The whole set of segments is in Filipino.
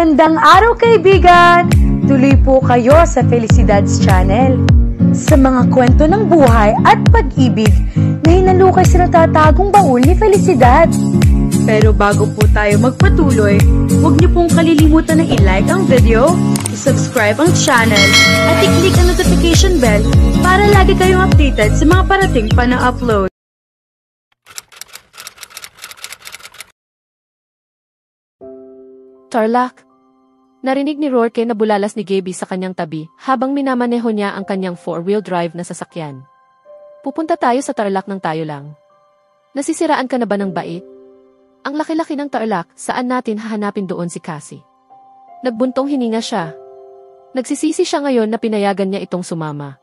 Magandang araw kaibigan! Tuloy po kayo sa Felicidad's Channel. Sa mga kwento ng buhay at pag-ibig na hinalukay sa natatagong baul ni Felicidad. Pero bago po tayo magpatuloy, huwag niyo pong kalilimutan na i-like ang video, i-subscribe ang channel, at i-click ang notification bell para lagi kayong updated sa mga parating pa na upload. Tarlac. Narinig ni Rourke na bulalas ni Gaby sa kanyang tabi habang minamaneho niya ang kanyang four-wheel drive na sasakyan. Pupunta tayo sa Tarlac ng tayo lang. Nasisiraan ka na ba ng bait? Ang laki-laki ng Tarlac, saan natin hahanapin doon si Cassie? Nagbuntong hininga siya. Nagsisisi siya ngayon na pinayagan niya itong sumama.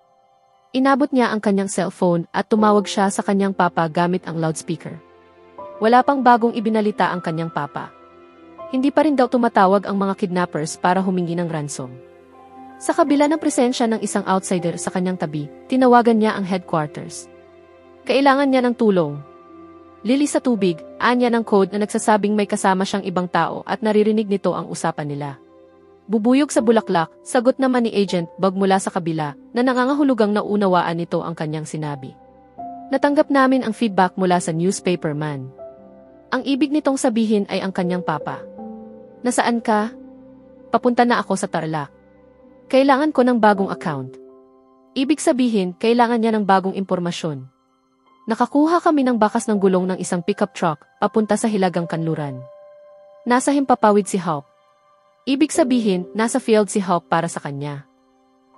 Inabot niya ang kanyang cellphone at tumawag siya sa kanyang papa gamit ang loudspeaker. Wala pang bagong ibinalita ang kanyang papa. Hindi pa rin daw tumatawag ang mga kidnappers para humingi ng ransom. Sa kabila ng presensya ng isang outsider sa kanyang tabi, tinawagan niya ang headquarters. Kailangan niya ng tulong. Lili sa tubig, anya ng code na nagsasabing may kasama siyang ibang tao at naririnig nito ang usapan nila. Bubuyog sa bulaklak, sagot naman ni Agent Bug mula sa kabila na nangangahulugang naunawaan nito ang kanyang sinabi. Natanggap namin ang feedback mula sa newspaper man. Ang ibig nitong sabihin ay ang kanyang papa. Nasaan ka? Papunta na ako sa Tarlac. Kailangan ko ng bagong account. Ibig sabihin, kailangan niya ng bagong impormasyon. Nakakuha kami ng bakas ng gulong ng isang pickup truck papunta sa Hilagang Kanluran. Nasa himpapawid si Hawk. Ibig sabihin, nasa field si Hawk para sa kanya.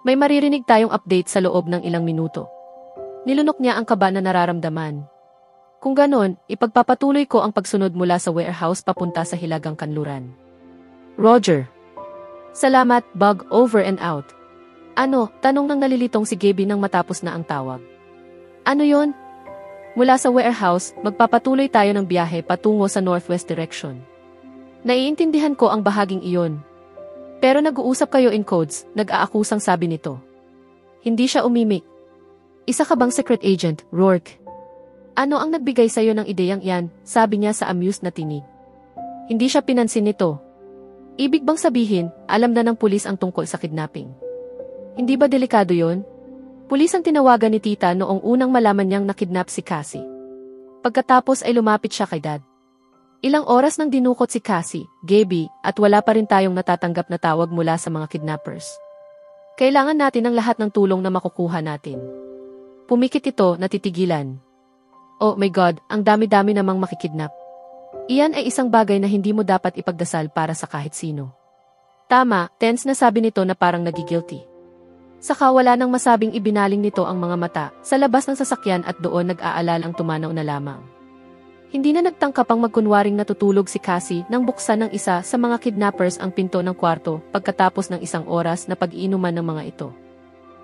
May maririnig tayong update sa loob ng ilang minuto. Nilunok niya ang kaba na nararamdaman. Kung ganon, ipagpapatuloy ko ang pagsunod mula sa warehouse papunta sa Hilagang Kanluran. Roger. Salamat, Bug, over and out. Ano, tanong ng nalilitong si Gaby nang matapos na ang tawag. Ano yon? Mula sa warehouse, magpapatuloy tayo ng biyahe patungo sa northwest direction. Naiintindihan ko ang bahaging iyon. Pero nag-uusap kayo in codes, nag-aakusang sabi nito. Hindi siya umimik. Isa ka bang secret agent, Rourke? Ano ang nagbigay sa'yo ng ideyang iyan, sabi niya sa amused na tinig. Hindi siya pinansin nito. Ibig bang sabihin, alam na ng pulis ang tungkol sa kidnapping? Hindi ba delikado yon? Pulis ang tinawagan ni tita noong unang malaman niyang nakidnap si Cassie. Pagkatapos ay lumapit siya kay Dad. Ilang oras nang dinukot si Cassie, Gaby, at wala pa rin tayong natatanggap na tawag mula sa mga kidnappers. Kailangan natin ang lahat ng tulong na makukuha natin. Pumikit ito, natitigilan. Oh my God, ang dami-dami namang makikidnap. Iyan ay isang bagay na hindi mo dapat ipagdasal para sa kahit sino. Tama, tense na sabi nito na parang nagigilty. Saka wala nang masabing ibinaling nito ang mga mata sa labas ng sasakyan at doon nag-aalalang tumanaw na lamang. Hindi na nagtangka pang magkunwaring natutulog si Cassie nang buksan ng isa sa mga kidnappers ang pinto ng kwarto pagkatapos ng isang oras na pag-iinuman ng mga ito.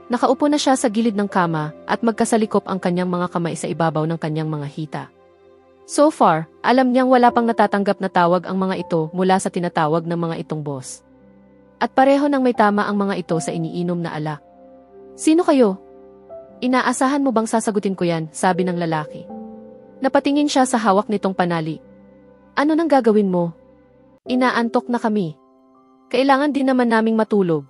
Nakaupo na siya sa gilid ng kama at magkasalikop ang kanyang mga kamay sa ibabaw ng kanyang mga hita. So far, alam niyang wala pang natatanggap na tawag ang mga ito mula sa tinatawag ng mga itong boss. At pareho nang may tama ang mga ito sa iniinom na alak. Sino kayo? Inaasahan mo bang sasagutin ko yan, sabi ng lalaki. Napatingin siya sa hawak nitong panali. Ano nang gagawin mo? Inaantok na kami. Kailangan din naman naming matulog.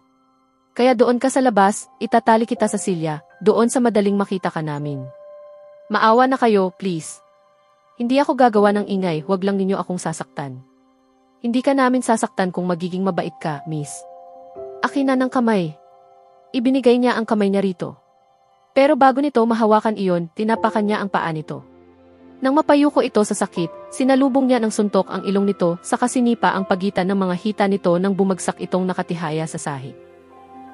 Kaya doon ka sa labas, itatali kita sa silya, doon sa madaling makita ka namin. Maawa na kayo, please. Hindi ako gagawa ng ingay, huwag lang ninyo akong sasaktan. Hindi ka namin sasaktan kung magiging mabait ka, miss. Akin na ng kamay. Ibinigay niya ang kamay niya rito. Pero bago nito mahawakan iyon, tinapakan niya ang paa nito. Nang mapayuko ito sa sakit, sinalubong niya ng suntok ang ilong nito sa kasinipa ang pagitan ng mga hita nito nang bumagsak itong nakatihaya sa sahig.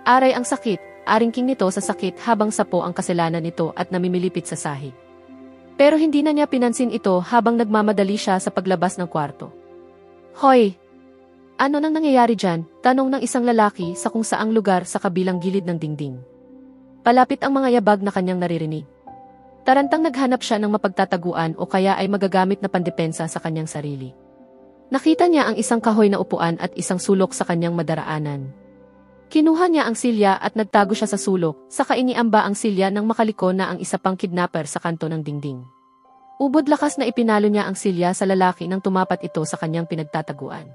Aray ang sakit, aringking nito sa sakit habang sapo ang kasalanan nito at namimilipit sa sahig. Pero hindi na niya pinansin ito habang nagmamadali siya sa paglabas ng kwarto. Hoy! Ano nang nangyayari dyan? Tanong ng isang lalaki sa kung saang lugar sa kabilang gilid ng dingding. Palapit ang mga yabag na kanyang naririnig. Tarantang naghanap siya ng mapagtataguan o kaya ay magagamit na pandepensa sa kanyang sarili. Nakita niya ang isang kahoy na upuan at isang sulok sa kanyang madaraanan. Kinuha niya ang silya at nagtago siya sa sulok, saka iniamba ang silya nang makaliko na ang isa pang kidnapper sa kanto ng dingding. Ubod lakas na ipinalo niya ang silya sa lalaki nang tumapat ito sa kanyang pinagtataguan.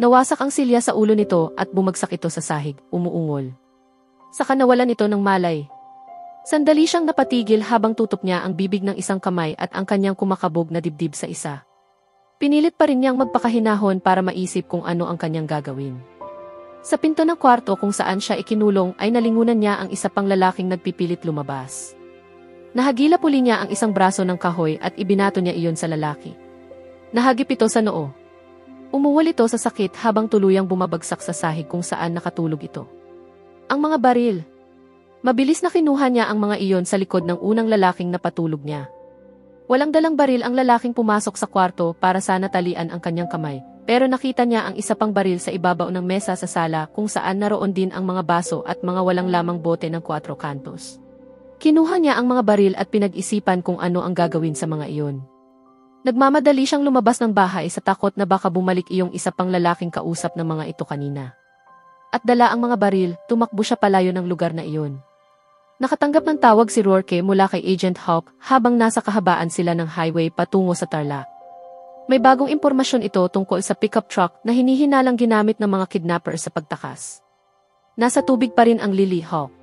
Nawasak ang silya sa ulo nito at bumagsak ito sa sahig, umuungol. Saka nawalan ito ng malay. Sandali siyang napatigil habang tutok niya ang bibig ng isang kamay at ang kanyang kumakabog na dibdib sa isa. Pinilit pa rin niyang magpakahinahon para maisip kung ano ang kanyang gagawin. Sa pinto ng kwarto kung saan siya ikinulong ay nalingunan niya ang isa pang lalaking nagpipilit lumabas. Nahagilap uli niya ang isang braso ng kahoy at ibinato niya iyon sa lalaki. Nahagip ito sa noo. Umuwal ito sa sakit habang tuluyang bumabagsak sa sahig kung saan nakatulog ito. Ang mga baril. Mabilis na kinuha niya ang mga iyon sa likod ng unang lalaking napatulog niya. Walang dalang baril ang lalaking pumasok sa kwarto para sana talian ang kanyang kamay, pero nakita niya ang isa pang baril sa ibabaw ng mesa sa sala kung saan naroon din ang mga baso at mga walang lamang bote ng 4 kantos. Kinuha niya ang mga baril at pinag-isipan kung ano ang gagawin sa mga iyon. Nagmamadali siyang lumabas ng bahay sa takot na baka bumalik iyong isa pang lalaking kausap ng mga ito kanina. At dala ang mga baril, tumakbo siya palayo ng lugar na iyon. Nakatanggap ng tawag si Rourke mula kay Agent Hawk habang nasa kahabaan sila ng highway patungo sa Tarlac. May bagong impormasyon ito tungkol sa pickup truck na hinihinalang ginamit ng mga kidnapper sa pagtakas. Nasa tubig pa rin ang Lily Hawk.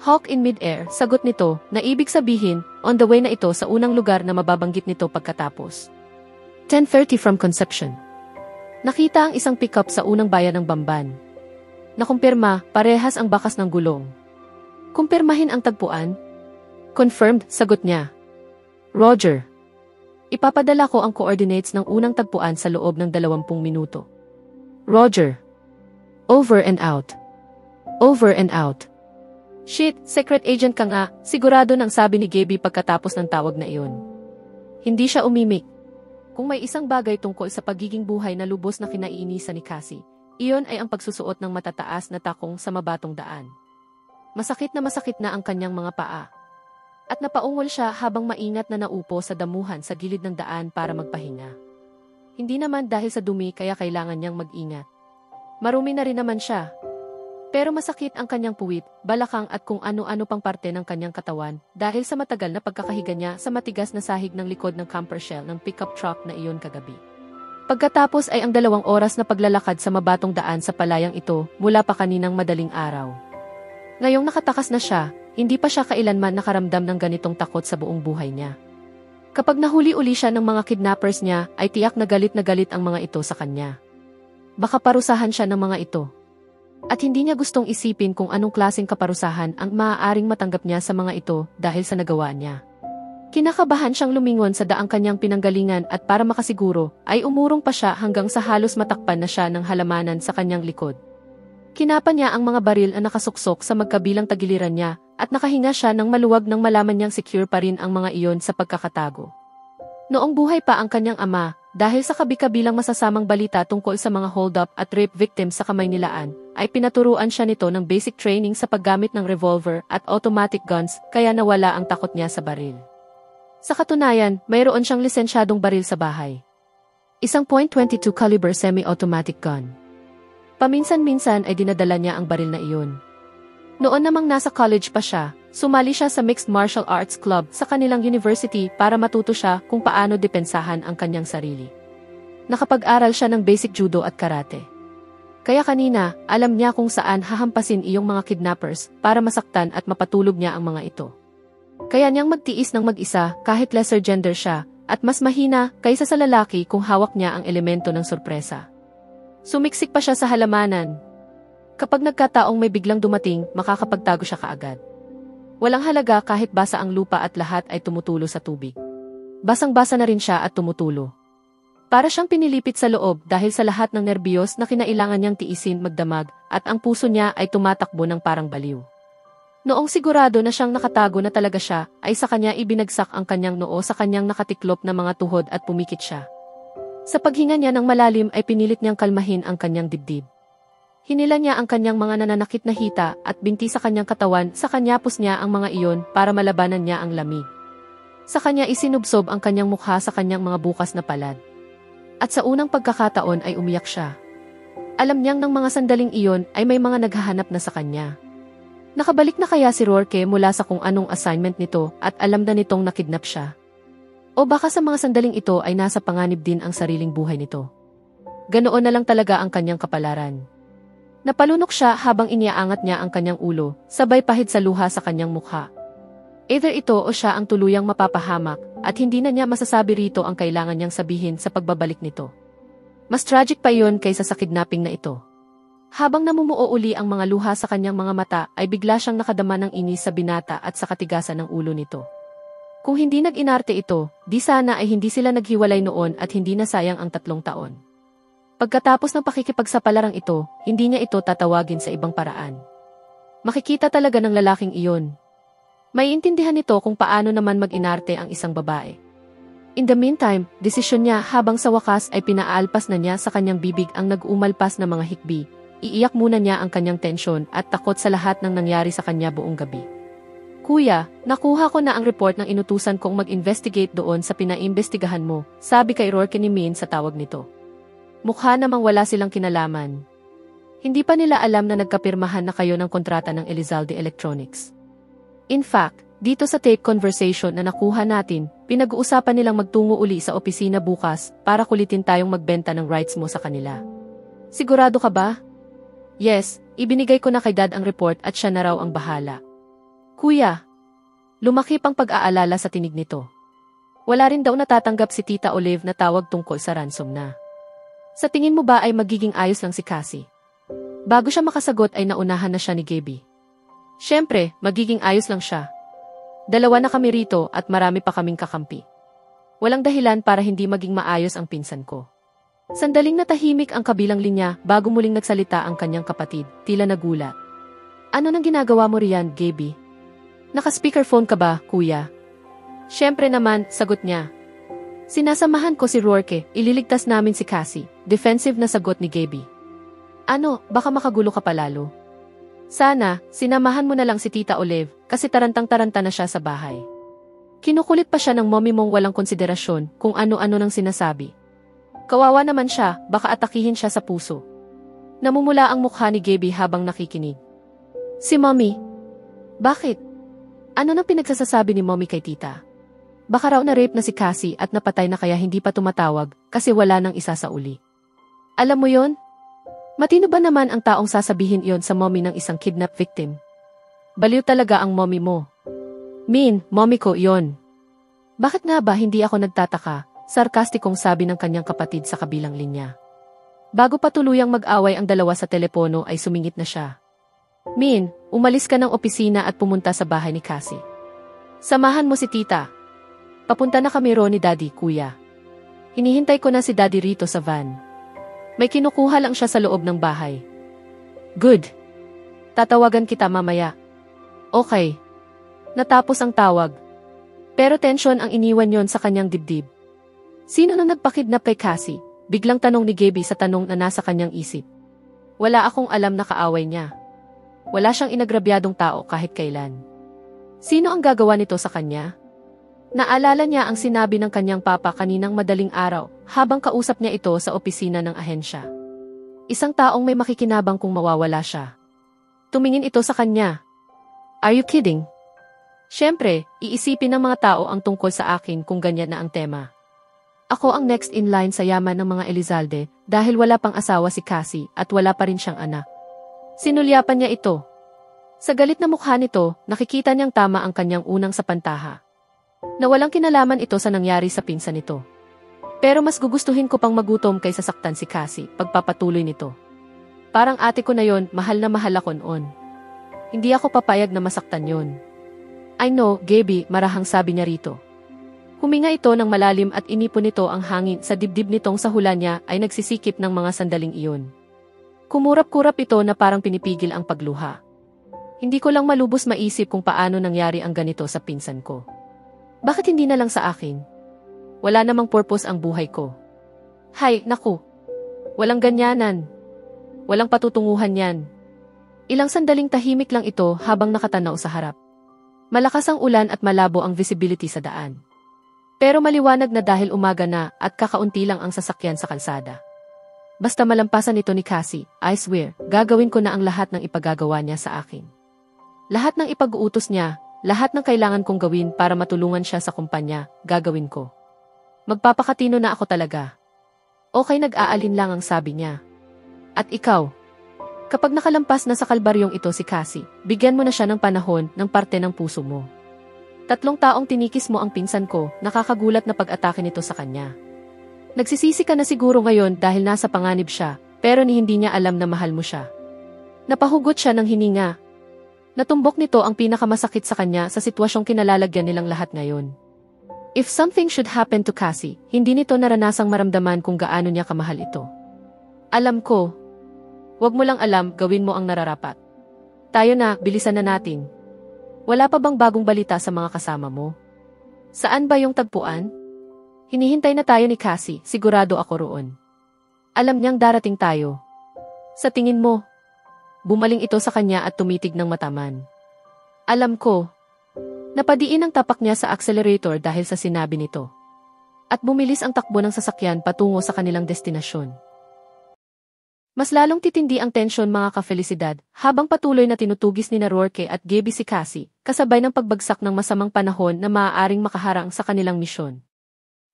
Hawk in mid-air, sagot nito, na ibig sabihin, on the way na ito sa unang lugar na mababanggit nito pagkatapos. 10:30 from Conception. Nakita ang isang pickup sa unang bayan ng Bamban. Nakumpirma, parehas ang bakas ng gulong. Kumpirmahin ang tagpuan? Confirmed, sagot niya. Roger. Ipapadala ko ang coordinates ng unang tagpuan sa loob ng 20 minuto. Roger. Over and out. Over and out. Shit, secret agent ka nga, sigurado nang sabi ni Gaby pagkatapos ng tawag na iyon. Hindi siya umimik. Kung may isang bagay tungkol sa pagiging buhay na lubos na kinaiinisan ni Cassie, iyon ay ang pagsusuot ng matataas na takong sa mabatong daan. Masakit na ang kanyang mga paa. At napaungol siya habang maingat na naupo sa damuhan sa gilid ng daan para magpahinga. Hindi naman dahil sa dumi kaya kailangan niyang mag-ingat. Marumi na rin naman siya. Pero masakit ang kanyang puwit, balakang at kung ano-ano pang parte ng kanyang katawan dahil sa matagal na pagkakahiga niya sa matigas na sahig ng likod ng camper shell ng pickup truck na iyon kagabi. Pagkatapos ay ang 2 oras na paglalakad sa mabatong daan sa palayang ito mula pa kaninang madaling araw. Ngayong nakatakas na siya, hindi pa siya kailanman nakaramdam ng ganitong takot sa buong buhay niya. Kapag nahuli uli siya ng mga kidnappers niya, ay tiyak na galit ang mga ito sa kanya. Baka parusahan siya ng mga ito. At hindi niya gustong isipin kung anong klaseng kaparusahan ang maaaring matanggap niya sa mga ito dahil sa nagawa niya. Kinakabahan siyang lumingon sa daang kanyang pinanggalingan at para makasiguro, ay umurong pa siya hanggang sa halos matakpan na siya ng halamanan sa kanyang likod. Kinapa niya ang mga baril na nakasuksok sa magkabilang tagiliran niya at nakahinga siya ng maluwag nang malaman niyang secure pa rin ang mga iyon sa pagkakatago. Noong buhay pa ang kanyang ama, dahil sa kabi-kabilang masasamang balita tungkol sa mga hold-up at rape victims sa Kamaynilaan, ay pinaturuan siya nito ng basic training sa paggamit ng revolver at automatic guns kaya nawala ang takot niya sa baril. Sa katunayan, mayroon siyang lisensyadong baril sa bahay. Isang .22 caliber semi-automatic gun. Paminsan-minsan ay dinadala niya ang baril na iyon. Noon namang nasa college pa siya, sumali siya sa Mixed Martial Arts Club sa kanilang university para matuto siya kung paano depensahan ang kanyang sarili. Nakapag-aral siya ng basic judo at karate. Kaya kanina, alam niya kung saan hahampasin iyong mga kidnappers para masaktan at mapatulog niya ang mga ito. Kaya niyang magtiis ng mag-isa kahit lesser gender siya at mas mahina kaysa sa lalaki kung hawak niya ang elemento ng sorpresa. Sumiksik pa siya sa halamanan. Kapag nagkataong may biglang dumating, makakapagtago siya kaagad. Walang halaga kahit basa ang lupa at lahat ay tumutulo sa tubig. Basang-basa na rin siya at tumutulo. Para siyang pinilipit sa loob dahil sa lahat ng nerbiyos na kinailangan niyang tiisin magdamag at ang puso niya ay tumatakbo ng parang baliw. Noong sigurado na siyang nakatago na talaga siya, ay sa kanya ibinagsak ang kanyang noo sa kanyang nakatiklop na mga tuhod at pumikit siya. Sa paghinga niya ng malalim ay pinilit niyang kalmahin ang kanyang dibdib. Hinila niya ang kanyang mga nananakit na hita at binti sa kanyang katawan sa kanyapos niya ang mga iyon para malabanan niya ang lamig. Sa kanya isinubsob ang kanyang mukha sa kanyang mga bukas na palad. At sa unang pagkakataon ay umiyak siya. Alam niyang ng mga sandaling iyon ay may mga naghahanap na sa kanya. Nakabalik na kaya si Rourke mula sa kung anong assignment nito at alam na nitong nakidnap siya? O baka sa mga sandaling ito ay nasa panganib din ang sariling buhay nito? ganoon na lang talaga ang kanyang kapalaran. Napalunok siya habang iniaangat niya ang kanyang ulo, sabay pahid sa luha sa kanyang mukha. Either ito o siya ang tuluyang mapapahamak, at hindi na niya masasabi rito ang kailangan niyang sabihin sa pagbabalik nito. Mas tragic pa iyon kaysa sa kidnapping na ito. Habang namumuo uli ang mga luha sa kanyang mga mata ay bigla siyang nakadama ng inis sa binata at sa katigasan ng ulo nito. Kung hindi nag-inarte ito, di sana ay hindi sila naghiwalay noon at hindi nasayang ang 3 taon. Pagkatapos ng pakikipagsapalarang ito, hindi niya ito tatawagin sa ibang paraan. Makikita talaga ng lalaking iyon. Maiintindihan nito kung paano naman mag-inarte ang isang babae. In the meantime, desisyon niya habang sa wakas ay pinaalpas na niya sa kanyang bibig ang nag-umalpas na mga hikbi. Iiyak muna niya ang kanyang tensyon at takot sa lahat ng nangyari sa kanya buong gabi. Kuya, nakuha ko na ang report ng inutusan kong mag-investigate doon sa pinaimbestigahan mo, sabi kay Rourke ni Min sa tawag nito. Mukha namang wala silang kinalaman. Hindi pa nila alam na nagkapirmahan na kayo ng kontrata ng Elizalde Electronics. In fact, dito sa tape conversation na nakuha natin, pinag-uusapan nilang magtungo uli sa opisina bukas para kulitin tayong magbenta ng rights mo sa kanila. Sigurado ka ba? Yes, ibinigay ko na kay Dad ang report at siya na raw ang bahala. Kuya, lumaki pang pag-aalala sa tinig nito. Wala rin daw natatanggap si Tita Olive na tawag tungkol sa ransom na. Sa tingin mo ba ay magiging ayos lang si Cassie? Bago siya makasagot ay naunahan na siya ni Gaby. Siyempre, magiging ayos lang siya. 2 na kami rito at marami pa kaming kakampi. Walang dahilan para hindi maging maayos ang pinsan ko. Sandaling natahimik ang kabilang linya bago muling nagsalita ang kanyang kapatid, tila nagulat. Ano nang ginagawa mo riyan, Gaby? Naka-speakerphone ka ba, kuya? Siyempre naman, sagot niya. Sinasamahan ko si Rourke, ililigtas namin si Cassie, defensive na sagot ni Gaby. Ano, baka makagulo ka palalo? Sana, sinamahan mo na lang si Tita Olive, kasi tarantang-taranta na siya sa bahay. Kinukulit pa siya ng mommy mong walang konsiderasyon kung ano-ano nang sinasabi. Kawawa naman siya, baka atakihin siya sa puso. Namumula ang mukha ni Gaby habang nakikinig. Si mommy? Bakit? Ano nang pinagsasasabi ni mommy kay tita? Baka raw na-rape na si Cassie at napatay na kaya hindi pa tumatawag kasi wala nang isa sa uli. Alam mo yon? Matino ba naman ang taong sasabihin iyon sa mommy ng isang kidnap victim? Baliw talaga ang mommy mo. Min, mommy ko iyon. Bakit nga ba hindi ako nagtataka? Sarkastikong sabi ng kanyang kapatid sa kabilang linya. Bago pa tuluyang mag-away ang dalawa sa telepono ay sumingit na siya. Min, umalis ka ng opisina at pumunta sa bahay ni Cassie. Samahan mo si tita. Papunta na kami ro ni Daddy, kuya. Hinihintay ko na si Daddy rito sa van. May kinukuha lang siya sa loob ng bahay. Good. Tatawagan kita mamaya. Okay. Natapos ang tawag. Pero tensyon ang iniwan yon sa kanyang dibdib. Sino nang nagpakidnap kay Cassie? Biglang tanong ni Gaby sa tanong na nasa kanyang isip. Wala akong alam na kaaway niya. Wala siyang inagrabyadong tao kahit kailan. Sino ang gagawa nito sa kanya? Naalala niya ang sinabi ng kanyang papa kaninang madaling araw habang kausap niya ito sa opisina ng ahensya. Isang taong may makikinabang kung mawawala siya. Tumingin ito sa kanya. Are you kidding? Siyempre, iisipin ng mga tao ang tungkol sa akin kung ganyan na ang tema. Ako ang next in line sa yaman ng mga Elizalde dahil wala pang asawa si Cassie at wala pa rin siyang anak. Sinulyapan niya ito. Sa galit na mukha nito, nakikita niyang tama ang kanyang unang sapantaha. Na walang kinalaman ito sa nangyari sa pinsan nito. Pero mas gugustuhin ko pang magutom kaysa saktan si Cassie pagpapatuloy nito. Parang ate ko na yon, mahal na mahal ako noon. Hindi ako papayag na masaktan yon. I know, Gaby, marahang sabi niya rito. Huminga ito ng malalim at inipon nito ang hangin sa dibdib nitong sa hula niya ay nagsisikip ng mga sandaling iyon. Kumurap-kurap ito na parang pinipigil ang pagluha. Hindi ko lang malubos maisip kung paano nangyari ang ganito sa pinsan ko. Bakit hindi na lang sa akin? Wala namang purpose ang buhay ko. Hay, naku. Walang ganyanan. Walang patutunguhan yan. Ilang sandaling tahimik lang ito habang nakatanaw sa harap. Malakas ang ulan at malabo ang visibility sa daan. Pero maliwanag na dahil umaga na at kakaunti lang ang sasakyan sa kalsada. Basta malampasan ito ni Cassie, I swear, gagawin ko na ang lahat ng ipagagawa niya sa akin. Lahat ng ipag-uutos niya, lahat ng kailangan kong gawin para matulungan siya sa kumpanya, gagawin ko. Magpapakatino na ako talaga. Okay, nag-aalin lang ang sabi niya. At ikaw? Kapag nakalampas na sa kalbaryong ito si Cassie, bigyan mo na siya ng panahon ng parte ng puso mo. 3 taong tinikis mo ang pinsan ko, nakakagulat na pag-atake nito sa kanya. Nagsisisi ka na siguro ngayon dahil nasa panganib siya, pero hindi niya alam na mahal mo siya. Napahugot siya ng hininga. Natumbok nito ang pinakamasakit sa kanya sa sitwasyong kinalalagyan nilang lahat ngayon. If something should happen to Cassie, hindi nito naranasang maramdaman kung gaano niya kamahal ito. Alam ko. Wag mo lang alam, gawin mo ang nararapat. Tayo na, bilisan na natin. Wala pa bang bagong balita sa mga kasama mo? Saan ba yung tagpuan? Hinihintay na tayo ni Cassie, sigurado ako roon. Alam niyang darating tayo. Sa tingin mo? Bumaling ito sa kanya at tumitig ng mataman. Alam ko. Napadiin ang tapak niya sa accelerator dahil sa sinabi nito. At bumilis ang takbo ng sasakyan patungo sa kanilang destinasyon. Mas lalong titindi ang tensyon mga ka-Felicidad habang patuloy na tinutugis ni Rourke at Gabby si Cassie, kasabay ng pagbagsak ng masamang panahon na maaaring makaharang sa kanilang misyon.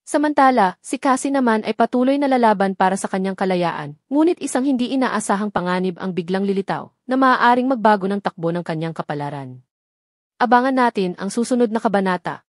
Samantala, si Cassie naman ay patuloy na lalaban para sa kanyang kalayaan, ngunit isang hindi inaasahang panganib ang biglang lilitaw na maaaring magbago ng takbo ng kanyang kapalaran. Abangan natin ang susunod na kabanata.